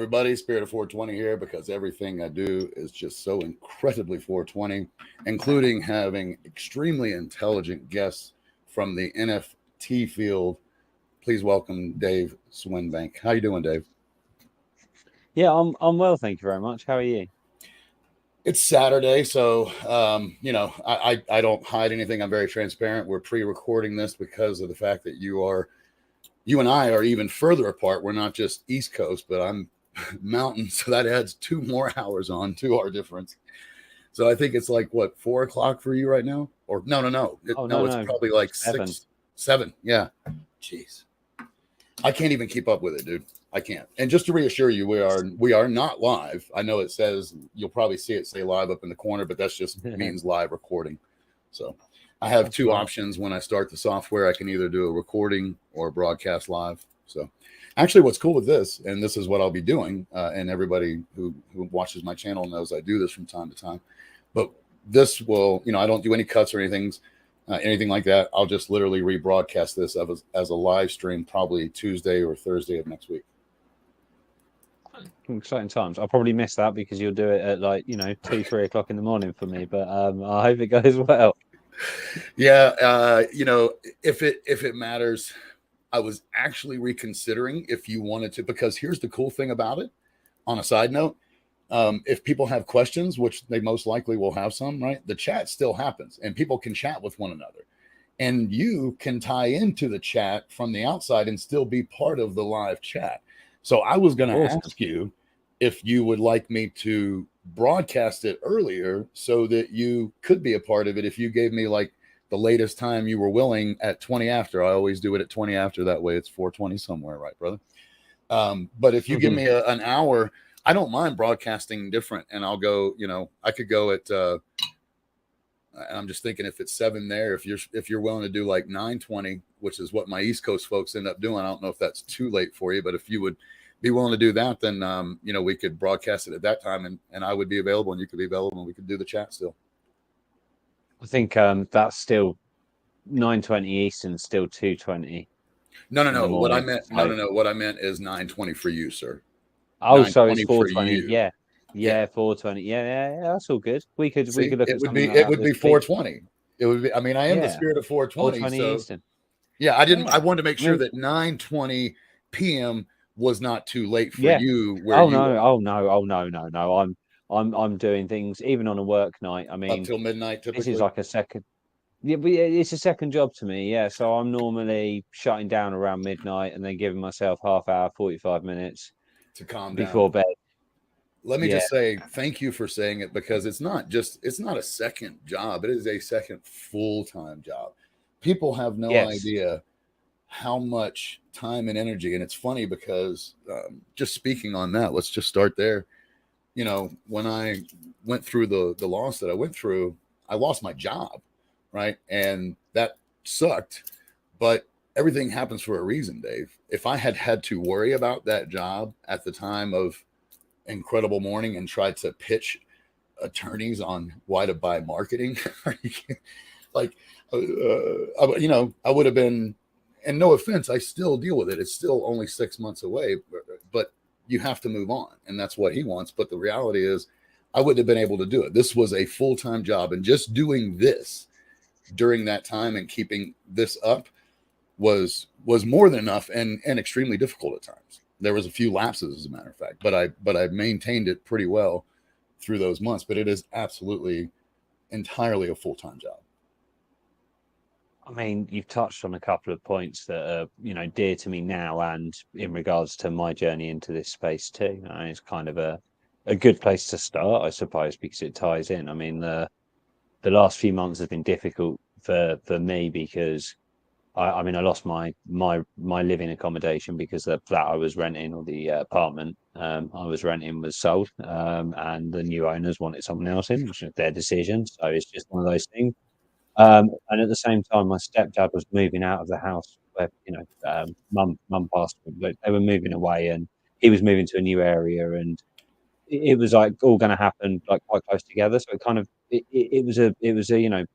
everybody? Spirit of 420 here because everything I do is just so incredibly 420, including having extremely intelligent guests from the NFT field. Please welcome Dave Swinbank. How you doing, Dave? Yeah, I'm well, thank you very much. How are you? It's Saturday, so I don't hide anything. I'm very transparent. We're pre-recording this because of the fact that you and I are even further apart. We're not just East Coast, but I'm Mountain, so that adds 2 more hours on to our difference. So I think it's like what 4 o'clock for you right now, or no, Oh no, no, it's no, probably like seven. 6, 7. Yeah, jeez, I can't even keep up with it, dude. I can't. And just to reassure you, we are not live. I know it says you'll probably see it say live up in the corner, but that's just means live recording. So I have That's two right. options when I start the software. I can either do a recording or a broadcast live. So actually, what's cool with this, and this is what I'll be doing, and everybody who watches my channel knows I do this from time to time. But this will, I don't do any cuts or anything like that. I'll just literally rebroadcast this as a live stream, probably Tuesday or Thursday of next week. Exciting times. I'll probably miss that because you'll do it at like 2, 3 o'clock in the morning for me. But I hope it goes well. Yeah, if it matters, I was actually reconsidering if you wanted to, because here's the cool thing about it. On a side note, if people have questions, which they most likely will have some, right? The chat still happens, and people can chat with one another, and you can tie into the chat from the outside and still be part of the live chat. So I was going to Awesome. ask you if you would like me to broadcast it earlier so that you could be a part of it. If you gave me like the latest time you were willing at 20 after, I always do it at 20 after. That way it's 420 somewhere, right, brother? But if you give me an hour, I don't mind broadcasting different, and I'll go. I could go at. I'm just thinking if it's 7 there, if you're willing to do like 9:20, which is what my East Coast folks end up doing. I don't know if that's too late for you, but if you would be willing to do that, then we could broadcast it at that time, and I would be available, and you could be available, and we could do the chat still. I think that's still 9:20 Eastern, still 2:20 No, no, in the no. What I morning. meant, no, So no, no. What I meant is 9:20 for you, sir. oh, Nine so it's twenty for 4:20. you. Yeah, Yeah. yeah, 4:20. Yeah, that's all good. We See, could look it at would something be like it that would this be week. 420. It would be. I mean, I am the Yeah, spirit of 420. 4:20 So Eastern. yeah, I didn't. I Yeah, wanted to make I sure mean, that 9:20 p.m. was not too late for yeah. you where Oh you no, are. oh no, oh no, no, no. I'm doing things even on a work night. I Up mean, till midnight this is typically. like a second. Yeah, but yeah, it's a second job to me. Yeah, so I'm normally shutting down around midnight and then giving myself half hour, 45 minutes To calm down. before bed. Let me Yeah. just say thank you for saying it, because it's not a second job. It is a second full-time job. People have no Yes. idea how much time and energy, and it's funny because just speaking on that, let's just start there. When I went through the loss that I went through, I lost my job, right? And that sucked, but everything happens for a reason, Dave. If I had had to worry about that job at the time of Incredible Morning and tried to pitch attorneys on why to buy marketing, like, I would have been, and no offense, I still deal with it. It's still only 6 months away, but you have to move on. And that's what he wants. But the reality is, I wouldn't have been able to do it. This was a full time job. And just doing this during that time and keeping this up was more than enough, and extremely difficult at times. There was a few lapses, as a matter of fact, but I maintained it pretty well through those months. But it is absolutely entirely a full time job. I mean, you've touched on a couple of points that are, dear to me now and in regards to my journey into this space too. It's kind of a good place to start, I suppose, because it ties in. I mean, the last few months have been difficult for me because I mean, I lost my living accommodation because the flat I was renting, or the apartment I was renting, was sold, and the new owners wanted someone else in, which is their decision. So it's just one of those things. And at the same time, my stepdad was moving out of the house where mum passed, but they were moving away, and he was moving to a new area, and it was like all going to happen like quite close together. So it kind of it was a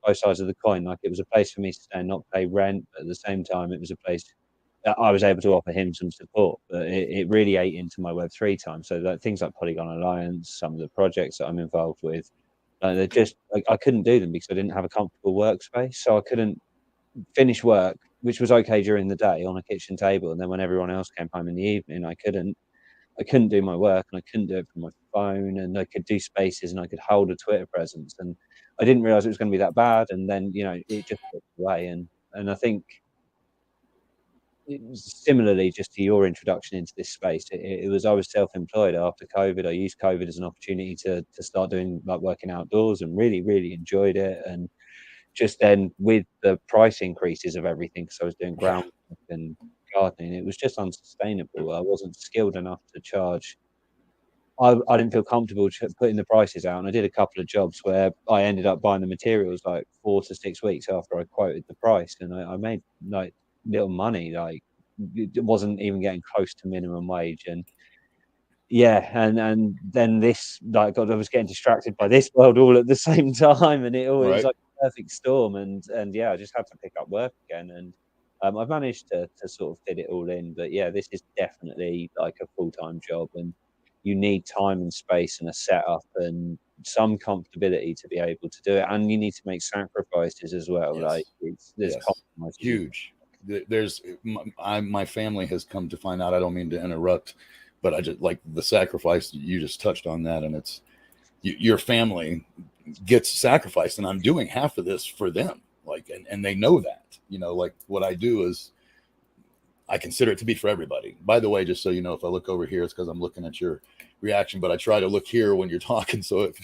both sides of the coin. Like, it was a place for me to stay and not pay rent, but at the same time, it was a place I was able to offer him some support, but it really ate into my Web3 time. So that things like Polygon Alliance, some of the projects that I'm involved with, they're just I couldn't do them because I didn't have a comfortable workspace. So I couldn't finish work, which was okay during the day on a kitchen table, and then when everyone else came home in the evening, I couldn't do my work, and I couldn't do it from my phone, and I could do spaces, and I could hold a Twitter presence, and I didn't realize it was going to be that bad. And then it just slipped away, and I think similarly, just to your introduction into this space, it was I was self-employed after COVID. I used COVID as an opportunity to start doing like working outdoors, and really enjoyed it. And just then with the price increases of everything, because I was doing Yeah. groundwork and gardening, it was just unsustainable. I wasn't skilled enough to charge. I didn't feel comfortable putting the prices out, and I did a couple of jobs where I ended up buying the materials like 4 to 6 weeks after I quoted the price, and I made like little money. Like it wasn't even getting close to minimum wage, and yeah, and then this like God, I was getting distracted by this world all at the same time, and it was Right. like a perfect storm, and yeah, I just had to pick up work again, and I've managed to sort of fit it all in. But yeah, this is definitely like a full-time job, and you need time and space and a setup and some comfortability to be able to do it, and you need to make sacrifices as well. Like Yes. there's Yes. compromises. Huge. There's my family has come to find out. I don't mean to interrupt, but I just like the sacrifice you just touched on that, and it's your family gets sacrificed, and I'm doing half of this for them. Like, and they know that. Like what I do is I consider it to be for everybody. By the way, just so you know, if I look over here, it's because I'm looking at your reaction, but I try to look here when you're talking, so it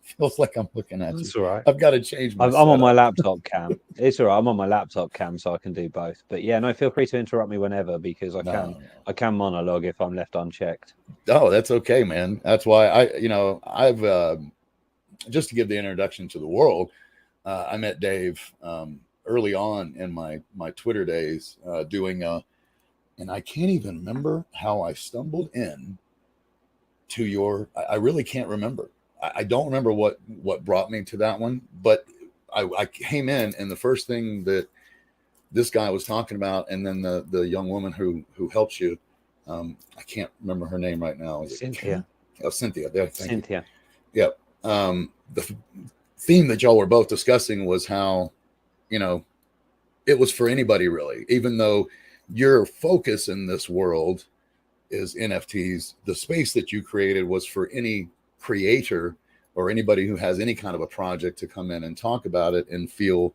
feels like I'm looking at you. That's all right. I've got to change my I'm on my setup. laptop cam. It's all right. I'm on my laptop cam, so I can do both. But yeah, no, feel free to interrupt me whenever because I can No, no. I can monologue if I'm left unchecked. Oh, that's okay, man. That's why I've just to give the introduction to the world. I met Dave early on in my Twitter days, doing and I can't even remember how I stumbled in to your. I really can't remember. I don't remember what brought me to that one, but I came in, and the first thing that this guy was talking about, and then the young woman who helps you. I can't remember her name right now. Is it Karen? Cynthia. Oh, Cynthia. There, thank you. Cynthia. Yep. The theme that y'all were both discussing was how, you know, it was for anybody really, even though your focus in this world is NFTs. The space that you created was for any creator or anybody who has any kind of a project to come in and talk about it and feel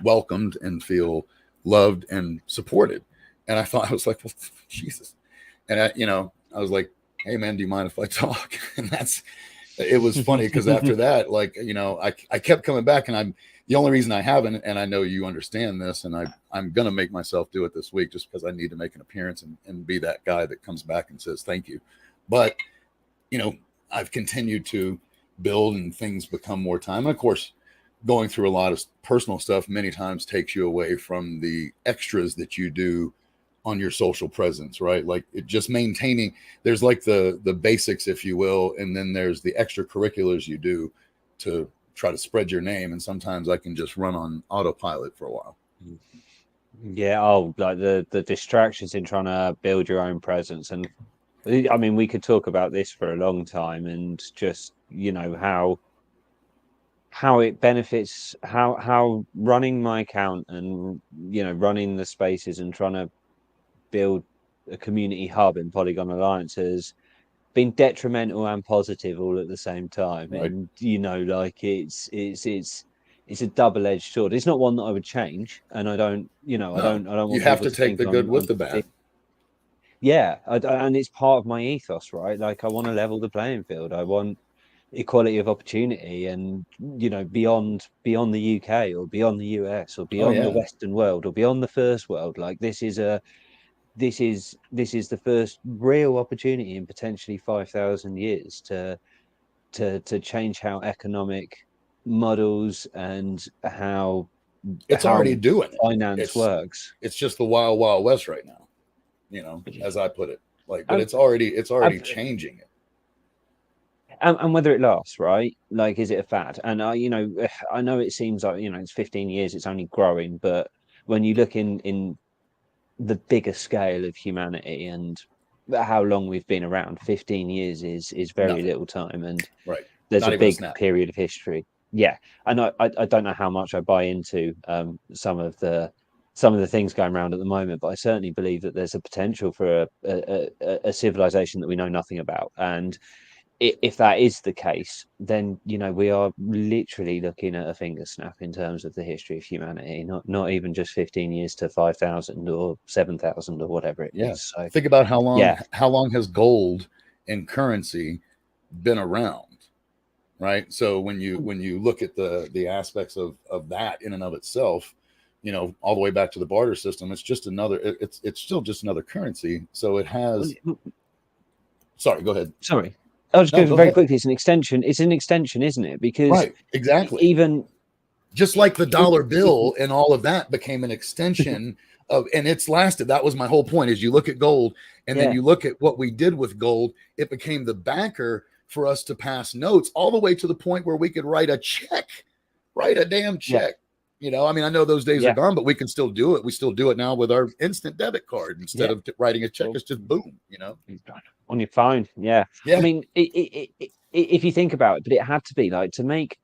welcomed and feel loved and supported. And I thought, I was like, well, Jesus. And I was like, hey man, do you mind if I talk? And it was funny because after that, like, I kept coming back, and the only reason I haven't, and I know you understand this, and I'm going to make myself do it this week just because I need to make an appearance and be that guy that comes back and says, thank you. But, I've continued to build and things become more time. And of course, going through a lot of personal stuff many times takes you away from the extras that you do on your social presence, right? Like it just maintaining, there's like the basics, if you will, and then there's the extracurriculars you do to try to spread your name. And sometimes I can just run on autopilot for a while. Yeah, like the distractions in trying to build your own presence. And I mean, we could talk about this for a long time, and just how it benefits, how running my account and running the spaces and trying to build a community hub in Polygon Alliance has been detrimental and positive all at the same time. Right. And like it's a double-edged sword. It's not one that I would change, and I don't No, I don't you want have people to to take think the good with the bad. yeah, and it's part of my ethos, right? Like I want to level the playing field. I want equality of opportunity, and beyond the UK or beyond the US or Oh beyond the yeah. Western world or beyond the first world. Like this is the first real opportunity in potentially 5,000 years to change how economic models and how It's already how doing it. finance It's works. it's just the wild, wild west right now, as I put it. Like, but Um, it's already um, changing it. and whether it lasts, right? Like, is it a fad? And I know it seems like it's 15 years, it's only growing, but when you look in the bigger scale of humanity and how long we've been around. 15 years is very Nothing. little time, and Right. there's Not a even a big snap. period of history. Yeah, and I don't know how much I buy into some of the things going around at the moment, but I certainly believe that there's a potential for a civilization that we know nothing about. And if that is the case, then we are literally looking at a finger snap in terms of the history of humanity, not even just 15 years to 5,000 or 7,000 or whatever it Yeah. is. So Think about yeah, how long has gold and currency been around, right? So when you look at the aspects of that in and of itself, all the way back to the barter system, it's just another it's still just another currency. So it has sorry, go ahead. sorry. I'll just No, go go very ahead. quickly. It's an extension. It's an extension, isn't it? Because Right, exactly. even Just like the if, dollar if bill and all of that became an extension of, and it's lasted. That was my whole point. Is you look at gold and then yeah, you look at what we did with gold, it became the backer for us to pass notes all the way to the point where we could write a check, write a damn yeah, check. I mean, I know those days are yeah, gone, but we can still do it. We still do it now with our instant debit card. Instead yeah. of writing a check, Well, it's just boom, on your phone, yeah. I Yeah, mean, if you think about it, but it had to be like to make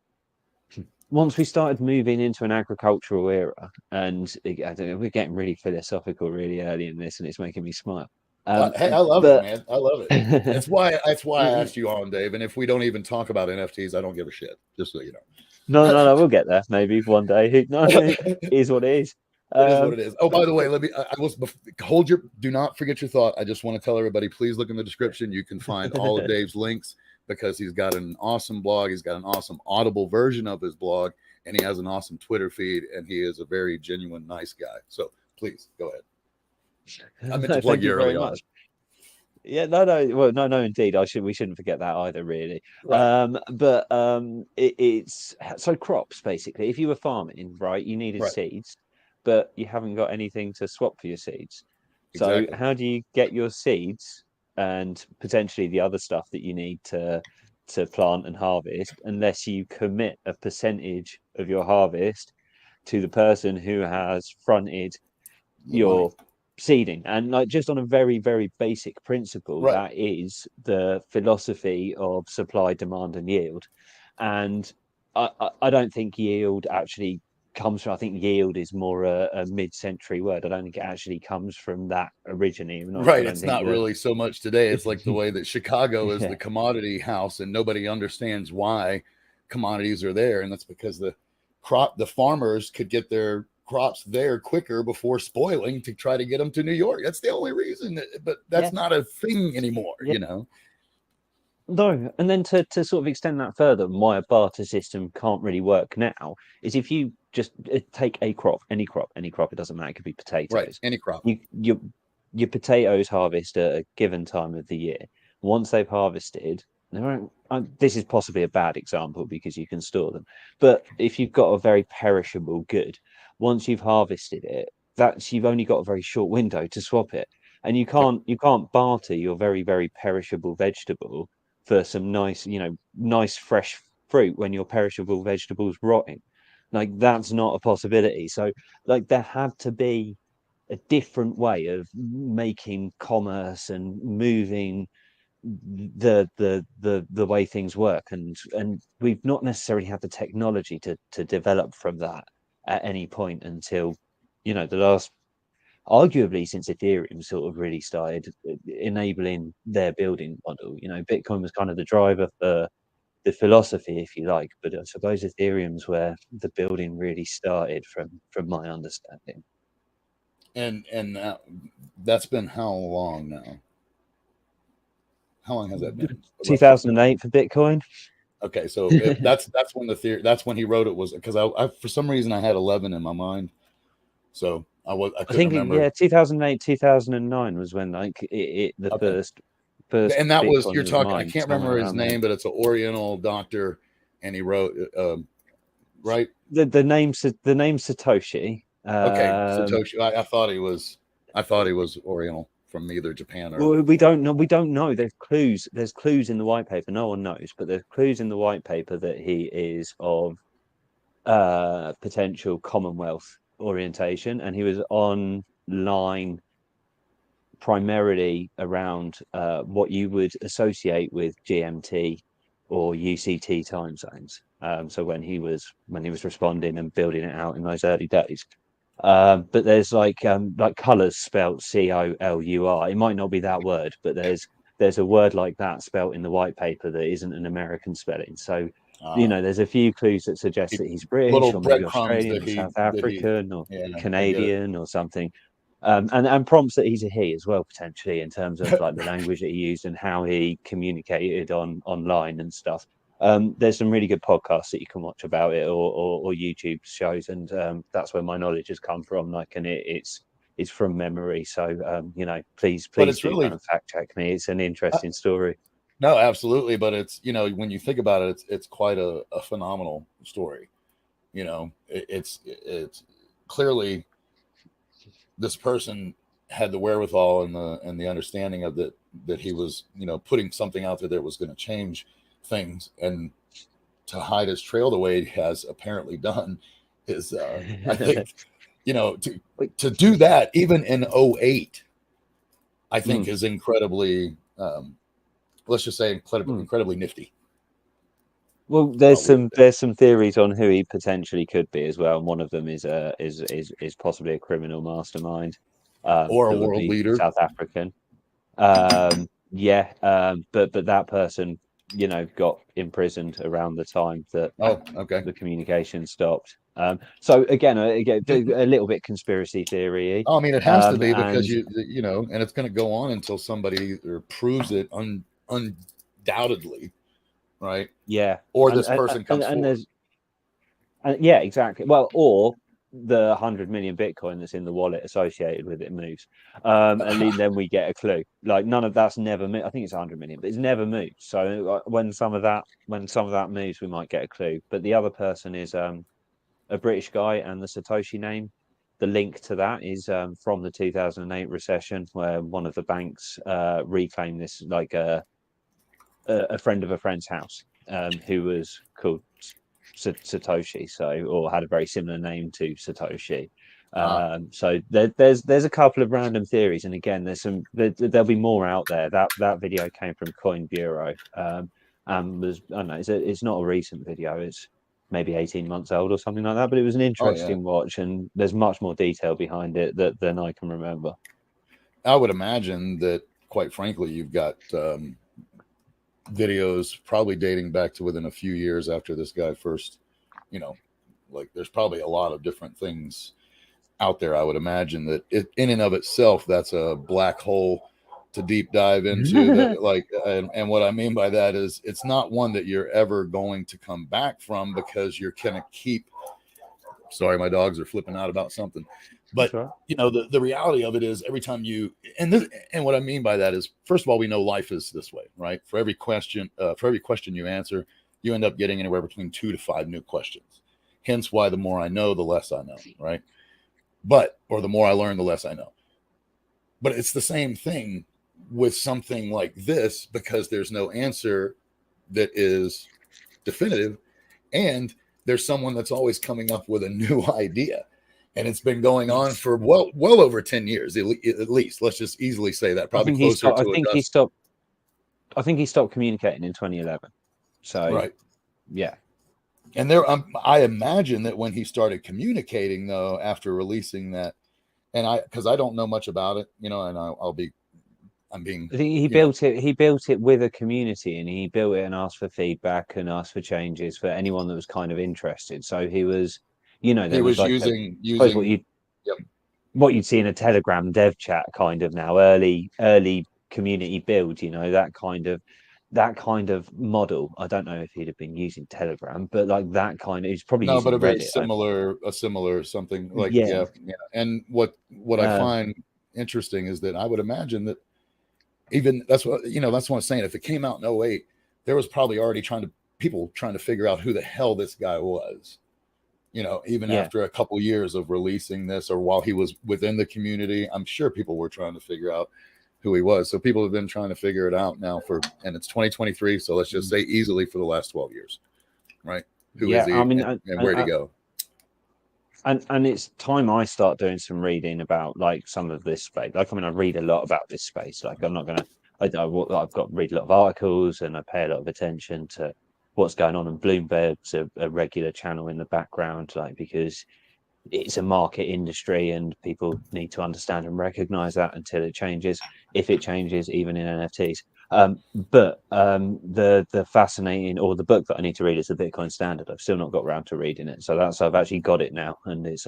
once we started moving into an agricultural era, and I don't know, we're getting really philosophical really early in this, and it's making me smile. Hey, I love it, But man. I love it. That's why I asked you on, Dave. And if we don't even talk about NFTs, I don't give a shit. Just so you no, know. no, no, we'll get there maybe one day. No, it is what it is. It is what it is. Oh, But by the way, let me. I was hold your. Do not forget your thought. I just want to tell everybody. Please look in the description. You can find all of Dave's links because he's got an awesome blog. He's got an awesome Audible version of his blog, and he has an awesome Twitter feed. And he is a very genuine, nice guy. So please go ahead. I meant to no, plug thank you you very early on. much. Yeah, no, no, well, no, no, indeed. We shouldn't forget that either, really. Right. But it's so crops basically. If you were farming, right, you needed Right. seeds, but you haven't got anything to swap for your seeds. So Exactly. how do you get your seeds and potentially the other stuff that you need to plant and harvest, unless you commit a percentage of your harvest to the person who has fronted The money. your seeding? And like just on a very very basic principle, Right. that is the philosophy of supply, demand and yield. And I don't think yield actually comes from, I think yield is more a mid-century word. I don't think it actually comes from that originally. I Right. don't It's think not that really so much today. It's like the way that Chicago is the yeah, commodity house, and nobody understands why commodities are there. And that's because the farmers could get their crops there quicker before spoiling to try to get them to New York. That's the only reason. But yeah, that's not a thing anymore, yeah. No, and then to sort of extend that further, why a barter system can't really work now is if you just take a crop, any crop, it doesn't matter, it could be Right. potatoes. Any crop. You your potatoes harvest at a given time of the year. Once they've harvested, this is possibly a bad example because you can store them, but if you've got a very perishable good, once you've harvested it, that's you've only got a very short window to swap it, and Yep. you can't barter your very very perishable vegetable for some nice, nice fresh fruit when your perishable vegetables rotting. Like that's not a possibility. So like there had to be a different way of making commerce and moving the way things work, and we've not necessarily had the technology to develop from that at any point until the last, arguably since Ethereum sort of really started enabling their building model. Bitcoin was kind of the driver for the philosophy, if you like, but I suppose Ethereum's where the building really started, from my understanding. And that's been how long now? How long has that been? Roughly. 2008 for Bitcoin. Okay, so that's when the theory. That's when he wrote it, was because I for some reason I had 11 in my mind, so I I couldn't think remember. yeah, 2008, 2009 was when like the Okay, first and that was, Bitcoin you're was talking. I mined can't somewhere remember his around then. name, but it's an Oriental doctor, and he wrote right. The name Satoshi. Okay, Satoshi. I thought he was Oriental from either Japan or. Well, we don't know. We don't know. There's clues. There's clues in the white paper. No one knows, but there's clues in the white paper that he is of potential Commonwealth orientation, and he was on. line primarily around what you would associate with GMT or UCT time zones. So when he was responding and building it out in those early days. But there's like colors spelt COLUR. It might not be that word, but there's a word like that spelt in the white paper that isn't an American spelling. So there's a few clues that suggest that he's British little or maybe breadcrumbs Australian or South African or yeah, Canadian or something. And prompts that he's a he as well, potentially, in terms of like the language that he used and how he communicated online and stuff. There's some really good podcasts that you can watch about it, or YouTube shows, and that's where my knowledge has come from. Like, and it's from memory. So please it's do really, kind of fact check me. It's an interesting story. no, absolutely. But it's, when you think about it, it's quite a phenomenal story. It's clearly this person had the wherewithal and the understanding of that he was, putting something out there that was going to change things, and to hide his trail the way he has apparently done is, I think, to do that even in 08, I think is incredibly, let's just say incredibly nifty. Well, there's some theories on who he potentially could be as well, and one of them is possibly a criminal mastermind, or a world leader, South African. But that person, got imprisoned around the time that the communication stopped. So again, a little bit conspiracy theory. I mean, it has to be, because and it's going to go on until somebody proves it undoubtedly. Right. Yeah. Or this person comes forward. Yeah, exactly. Well, or the 100 million Bitcoin that's in the wallet associated with it moves. And then we get a clue. Like, none of that's never moved. I think it's 100 million, but it's never moved. So when some of that moves, we might get a clue. But the other person is a British guy, and the Satoshi name, the link to that is from the 2008 recession, where one of the banks reclaimed this, like a friend of a friend's house, who was called Satoshi, or had a very similar name to Satoshi. So there's a couple of random theories, and again, there'll be more out there. That video came from Coin Bureau, and was, I don't know, it's not a recent video. It's maybe 18 months old or something like that, but it was an interesting watch, and there's much more detail behind it than I can remember. I would imagine that, quite frankly, you've got videos probably dating back to within a few years after this guy first, like, there's probably a lot of different things out there. I would imagine that in and of itself, that's a black hole to deep dive into. And what I mean by that is, it's not one that you're ever going to come back from, because you're gonna keep, sorry, my dogs are flipping out about something. But the reality of it is, every time and what I mean by that is, first of all, we know life is this way, right? For every question you answer, you end up getting anywhere between 2 to 5 new questions. Hence why the more I know, the less I know, right? Or the more I learn, the less I know. But it's the same thing with something like this, because there's no answer that is definitive, and there's someone that's always coming up with a new idea. And it's been going on for well over 10 years, at least. Let's just easily say that. Probably closer to I think he stopped communicating in 2011. So, right. Yeah. And I imagine that when he started communicating, though, after releasing that, and because I don't know much about it, and I think he built it. He built it with a community, and he built it and asked for feedback and asked for changes for anyone that was kind of interested. So he was, he was like using what you'd see in a Telegram dev chat kind of now, early community build. That kind of model. I don't know if he'd have been using Telegram, but like that kind of, he's probably using but a very Reddit, similar something like yeah. And what I find interesting is that I would imagine that even that's what I'm saying. If it came out in 08, there was probably already people trying to figure out who the hell this guy was. Even after a couple years of releasing this, or while he was within the community, I'm sure people were trying to figure out who he was. So people have been trying to figure it out now and it's 2023. So let's just say easily for the last 12 years, right? Who is he, and where'd he go? And it's time I start doing some reading about like some of this space. Like, I mean, I read a lot about this space. Like, I'm not gonna. I've got to read a lot of articles, and I pay a lot of attention to what's going on. And Bloomberg's a regular channel in the background, like, because it's a market industry, and people need to understand and recognize that until it changes, if it changes, even in NFTs. The fascinating, or the book that I need to read, is the Bitcoin Standard. I've still not got around to reading it, so I've actually got it now, and it's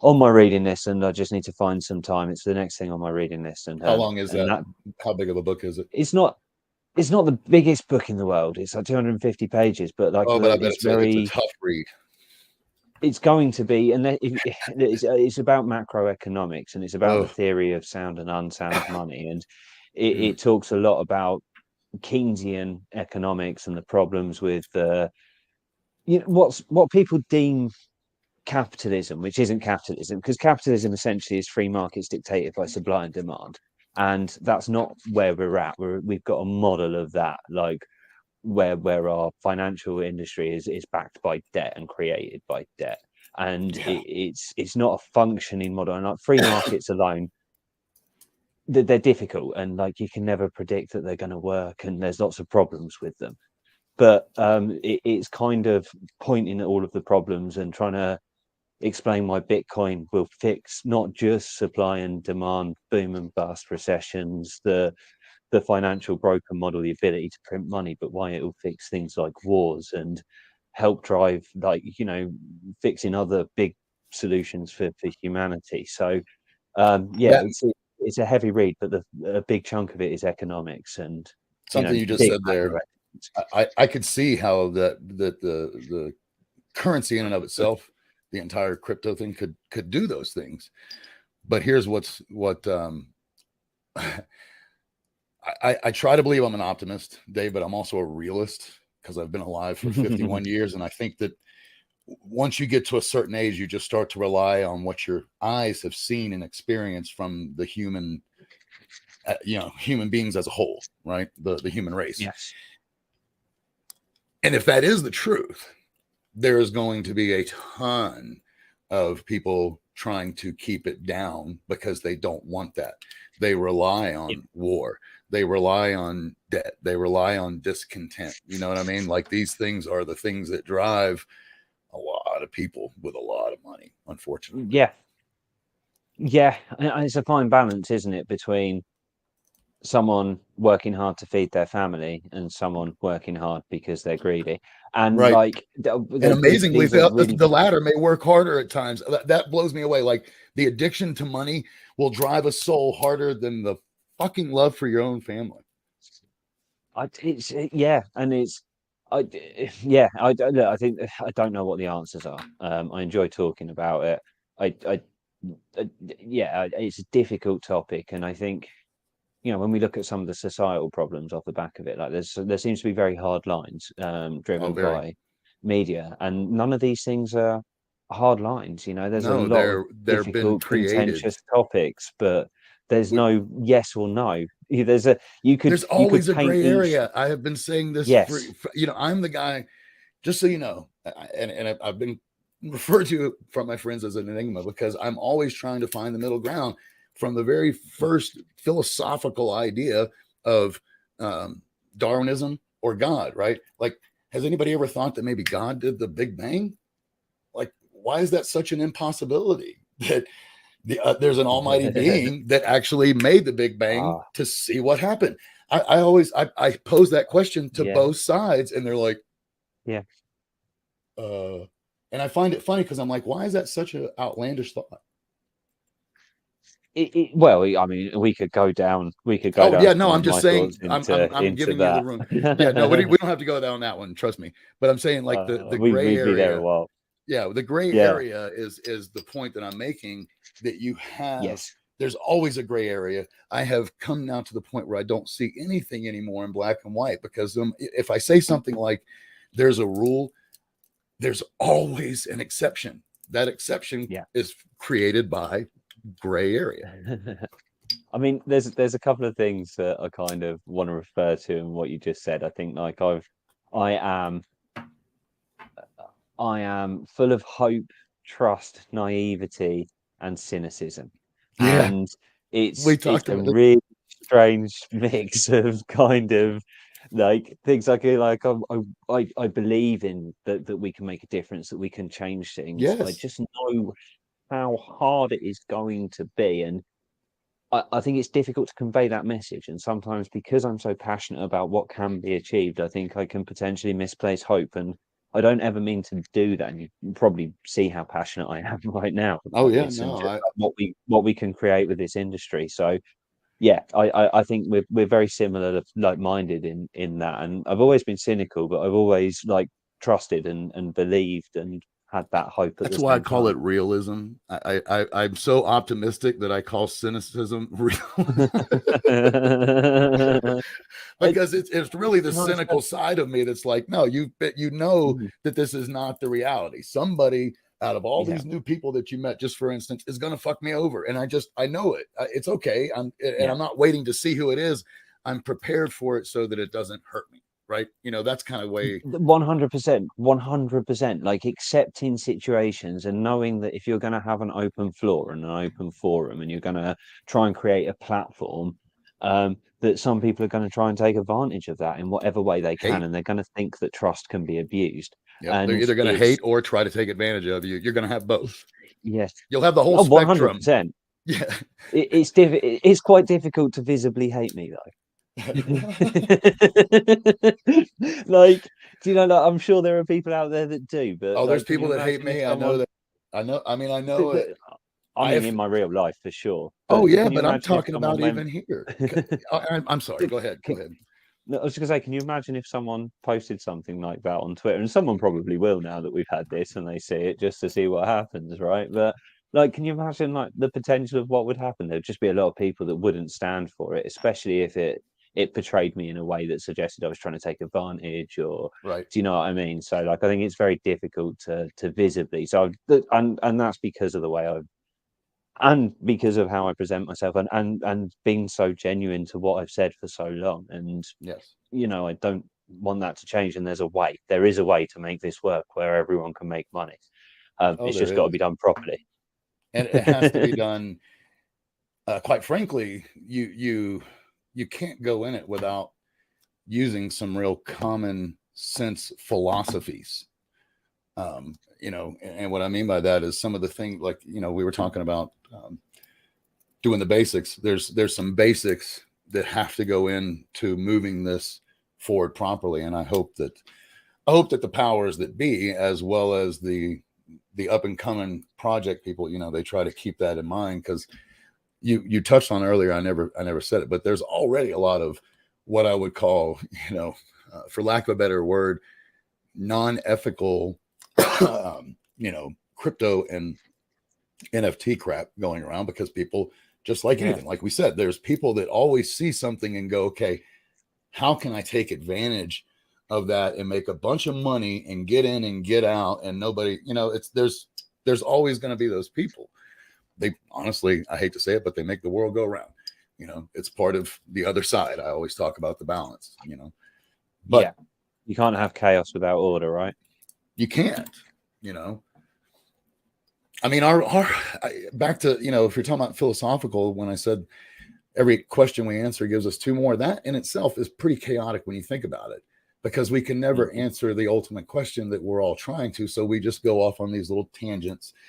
on my reading list, and I just need to find some time. It's the next thing on my reading list, How long is that? that How big of a book is it? it's not the biggest book in the world. It's like 250 pages, but like Oh, but I bet it's it's a very, tough read. it's going to be, and it's about macroeconomics, and it's about the Oh, theory of sound and unsound money, and mm, it talks a lot about Keynesian economics and the problems with what people deem capitalism, which isn't capitalism, because capitalism essentially is free markets dictated by supply and demand, and that's not where we're at. We've got a model of that, like, where our financial industry is backed by debt and created by debt, and yeah. it's not a functioning model. And like free markets alone, they're difficult, and like you can never predict that they're going to work, and there's lots of problems with them. But it's kind of pointing at all of the problems and trying to explain why Bitcoin will fix not just supply and demand, boom and bust, recessions, the financial broker model, the ability to print money, but why it will fix things like wars and help drive, like, fixing other big solutions for humanity. So yeah, That it's a heavy read, but a big chunk of it is economics and something you just big said there. macro. I could see how that the currency in and of itself, the entire crypto thing could do those things. But here's what I try to believe I'm an optimist, Dave, but I'm also a realist because I've been alive for 51 years. And I think that once you get to a certain age, you just start to rely on what your eyes have seen and experienced from the human beings as a whole, right? The human race. Yes. And if that is the truth, there is going to be a ton of people trying to keep it down because they don't want that. They rely Yep. on war. They rely on debt. They rely on discontent. You know what I mean? Like, these things are the things that drive a lot of people with a lot of money, unfortunately. Yeah. Yeah. And it's a fine balance, isn't it, between someone working hard to feed their family and someone working hard because they're greedy. And Right. like And amazingly, these are really, the latter may work harder at times. That blows me away. Like, the addiction to money will drive a soul harder than the fucking love for your own family. yeah, and I, yeah, look, I think I don't know what the answers are. I enjoy talking about it. I, yeah, it's a difficult topic, and I think, when we look at some of the societal problems off the back of it, like there seems to be very hard lines Oh, driven very. by media, and none of these things are hard lines. There's a No, lot of they're been difficult, created. contentious topics, but there's We, no yes or no. There's a there's you could always a paint gray each. area. I have been saying this Yes. I'm the guy, just so you know, and I've been referred to from my friends as an enigma because I'm always trying to find the middle ground from the very first philosophical idea of Darwinism or God, right? Like, has anybody ever thought that maybe God did the Big Bang? Like, why is that such an impossibility? That there's an almighty being that actually made the Big Bang Ah, to see what happened. I always I pose that question to yeah, both sides, and they're like, yeah. uh, and I find it funny because I'm like, why is that such an outlandish thought? Well, I mean, we could go Oh down yeah, no, some I'm of just my saying, thoughts I'm into giving you the that. room. Yeah, no, we don't have to go down that one, trust me. But I'm saying, like, the gray We'd be there a area. while. Yeah, the gray Yeah. area is the point that I'm making, that you have. Yes. There's always a gray area. I have come now to the point where I don't see anything anymore in black and white because if I say something like there's a rule, there's always an exception. That exception Yeah. is created by gray area. I mean, there's a couple of things that I kind of want to refer to in what you just said. I think, like, I am full of hope, trust, naivety, and cynicism. Yeah, And we it's talked a about it. really strange mix of kind of like things I believe in that we can make a difference, that we can change things. I Yes. just know how hard it is going to be. And I think it's difficult to convey that message. And sometimes because I'm so passionate about what can be achieved, I think I can potentially misplace hope. And I don't ever mean to do that. And you can probably see how passionate I am right now Oh about yeah, this and no, just what we can create with this industry. So yeah, I think we're very similar, like minded in that. And I've always been cynical, but I've always like trusted and believed and had that hope at that's the why I same call time. it realism. I'm so optimistic that I call cynicism real. I, Because it's really the can I say- cynical side of me that's like, no, you know Mhm. that this is not the reality. Somebody out of all Yeah, these new people that you met, just for instance, is going to fuck me over, and I know it. It's okay. And yeah. I'm not waiting to see who it is. I'm prepared for it so that it doesn't hurt me. Right? That's kind of way. 100%, 100%. Like accepting situations and knowing that if you're going to have an open floor and an open forum and you're going to try and create a platform, that some people are going to try and take advantage of that in whatever way they can, Hate. and they're going to think that trust can be abused. Yep. They're And either going to it's hate or try to take advantage of you. You're going to have both. yes, You'll have the whole oh, spectrum. 100%. Yeah. It's quite difficult to visibly hate me though. Like, do you know, like, I'm sure there are people out there that do, but Oh, there's like, can people you that hate imagine if me. I know someone, that. I but, know but it. I I mean, have. in my real life for sure, Oh but yeah, can you but I'm imagine if talking someone about went, even here. I'm sorry. Go ahead. Go ahead. no, I was just gonna say, can you imagine if someone posted something like that on Twitter, and someone probably will now that we've had this and they see it just to see what happens, right? But like, can you imagine like the potential of what would happen? There'd just be a lot of people that wouldn't stand for it, especially if it portrayed me in a way that suggested I was trying to take advantage, or Right. do you know what I mean? So like, I think it's very difficult to visibly. So and that's because of the way I and because of how I present myself, and being so genuine to what I've said for so long. And Yes. I don't want that to change. And there is a way to make this work where everyone can make money. Oh, It's there just got to is, be done properly. and it has to be done. Quite frankly, you can't go in it without using some real common sense philosophies. And what I mean by that is some of the things like we were talking about doing the basics. There's some basics that have to go into moving this forward properly, and I hope that the powers that be, as well as the up and coming project people, they try to keep that in mind, because you touched on earlier. I never said it, but there's already a lot of what I would call, for lack of a better word, non-ethical, crypto and NFT crap going around, because people, just like Yeah. anything, like we said, there's people that always see something and go, okay, how can I take advantage of that and make a bunch of money and get in and get out? And nobody, there's always going to be those people. They honestly, I hate to say it, but they make the world go round. It's part of the other side. I always talk about the balance, Yeah. but You can't have chaos without order, right? you can't, you know. I mean, our back to, if you're talking about philosophical, when I said every question we answer gives us two more, that in itself is pretty chaotic when you think about it, because we can never Mhm. answer the ultimate question that we're all trying to. So we just go off on these little tangents